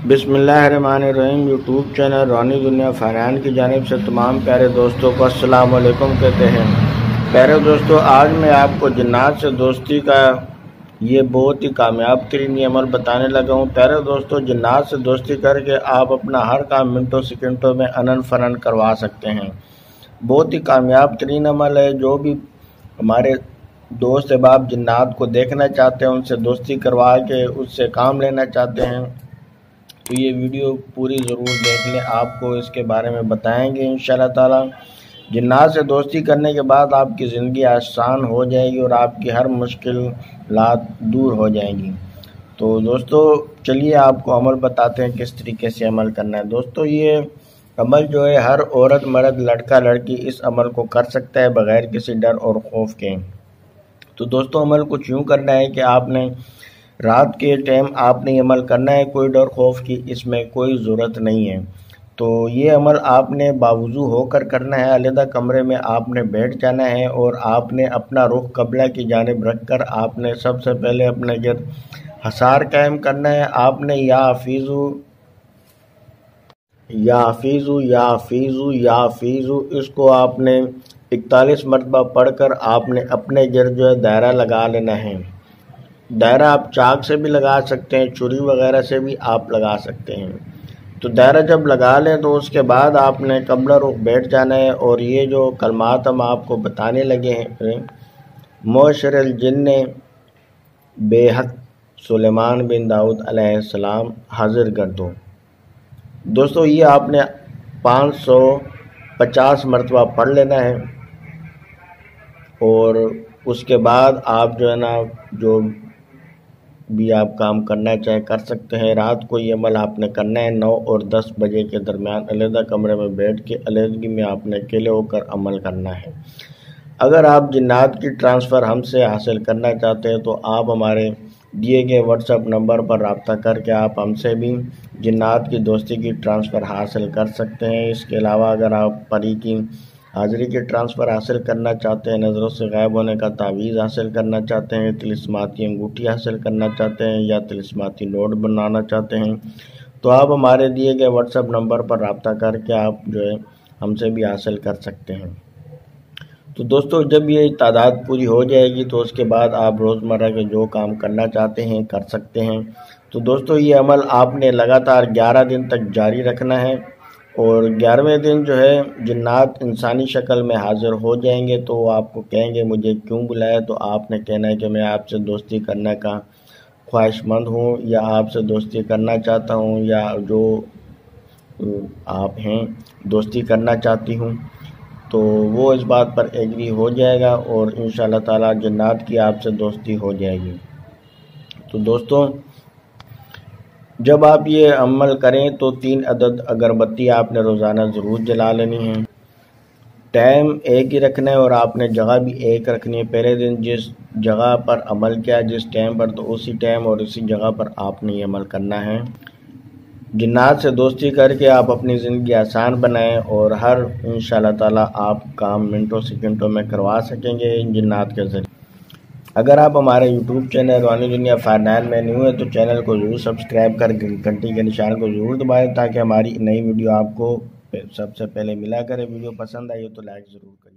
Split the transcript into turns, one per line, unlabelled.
बिस्मिल्लाहिर्रहमानिर्रहीम। YouTube channel Rohani दुनिया finance की जानिब से तमाम प्यारे दोस्तों को अस्सलाम वालेकुम कहते हैं। प्यारे दोस्तों, आज मैं आपको जिन्नात से दोस्ती का ये बहुत ही कामयाब तरीन अमल बताने लगा हूँ। प्यारे दोस्तों, जिन्नात से दोस्ती करके आप अपना हर काम मिनटों सेकंडों में अनन फनन करवा सकते हैं। बहुत ही कामयाब तरीन अमल है। जो भी हमारे दोस्त अहबाब जिन्नात को देखना चाहते हैं, उनसे दोस्ती करवा के उससे काम लेना चाहते हैं, तो ये वीडियो पूरी ज़रूर देख लें। आपको इसके बारे में बताएंगे इंशाल्लाह ताला। जिन्नात से दोस्ती करने के बाद आपकी ज़िंदगी आसान हो जाएगी और आपकी हर मुश्किलात दूर हो जाएंगी। तो दोस्तों, चलिए आपको अमल बताते हैं किस तरीके से अमल करना है। दोस्तों, ये अमल जो है हर औरत मर्द लड़का लड़की इस अमल को कर सकता है बग़ैर किसी डर और खौफ के। तो दोस्तों, अमल कुछ यूँ करना है कि आपने रात के टाइम आपने अमल करना है। कोई डर खौफ की इसमें कोई ज़रूरत नहीं है। तो ये अमल आपने बावजू होकर करना है। अलग कमरे में आपने बैठ जाना है और आपने अपना रुख क़िबला की जानिब रख कर आपने सबसे पहले अपने गिर्द हसार कायम करना है। आपने या हफीज़ू या हफीज़ू या हफीज़ू या हफीज़ू इसको आपने 41 मरतबा पढ़कर आपने अपने गिर्द जो है दायरा लगा लेना है। दायरा आप चाक से भी लगा सकते हैं, छुरी वगैरह से भी आप लगा सकते हैं। तो दायरा जब लगा लें तो उसके बाद आपने क़िबला रुख बैठ जाना है और ये जो कलमात हम आपको बताने लगे हैं, मोशरल जिन्ने बेहक सुलेमान बिन दाऊद अलैहिस्सलाम हाजिर कर दो। दोस्तों, ये आपने 550 मरतबा पढ़ लेना है और उसके बाद आप जो है ना, जो भी आप काम करना चाहे कर सकते हैं। रात को ये अमल आपने करना है 9 और 10 बजे के दरमियान अलग कमरे में बैठ के अलहदगी में आपने अकेले होकर अमल करना है। अगर आप जिन्नात की ट्रांसफ़र हमसे हासिल करना चाहते हैं तो आप हमारे दिए गए व्हाट्सएप नंबर पर रब्ता करके आप हमसे भी जिन्नात की दोस्ती की ट्रांसफ़र हासिल कर सकते हैं। इसके अलावा अगर आप परी की हाज़िरी की ट्रांसफ़र हासिल करना चाहते हैं, नज़रों से गायब होने का तावीज़ हासिल करना चाहते हैं, तिलिस्माती अंगूठी हासिल करना चाहते हैं या तिलिस्माती नोट बनाना चाहते हैं, तो आप हमारे दिए गए व्हाट्सएप नंबर पर रब्ता करके आप जो है हमसे भी हासिल कर सकते हैं। तो दोस्तों, जब ये तादाद पूरी हो जाएगी तो उसके बाद आप रोज़मर्रा के जो काम करना चाहते हैं कर सकते हैं। तो दोस्तों, ये अमल आपने लगातार 11 दिन तक जारी रखना है और 11वें दिन जो है जिन्नात इंसानी शक्ल में हाज़िर हो जाएंगे। तो वो आपको कहेंगे मुझे क्यों बुलाया, तो आपने कहना है कि मैं आपसे दोस्ती करने का ख्वाहिशमंद हूँ या आपसे दोस्ती करना चाहता हूँ या जो आप हैं दोस्ती करना चाहती हूँ। तो वो इस बात पर एग्री हो जाएगा और इंशाल्लाह ताला जिन्नात की आपसे दोस्ती हो जाएगी। तो दोस्तों, जब आप ये अमल करें तो 3 अदद अगरबत्ती आपने रोज़ाना ज़रूर जला लेनी है। टाइम एक ही रखना है और आपने जगह भी एक रखनी है। पहले दिन जिस जगह पर अमल किया जिस टाइम पर, तो उसी टाइम और उसी जगह पर आपने ये अमल करना है। जिन्नात से दोस्ती करके आप अपनी ज़िंदगी आसान बनाएं और हर इंशाल्लाह ताला आप काम मिनटों सेकंडों में करवा सकेंगे जिन्नात के ज़रिए। अगर आप हमारे यूट्यूब चैनल रोहानी दुनिया फाइनेंस में न्यू है तो चैनल को ज़रूर सब्सक्राइब कर घंटी के निशान को ज़रूर दबाएं ताकि हमारी नई वीडियो आपको सबसे पहले मिला करे। वीडियो पसंद आई हो तो लाइक ज़रूर करें।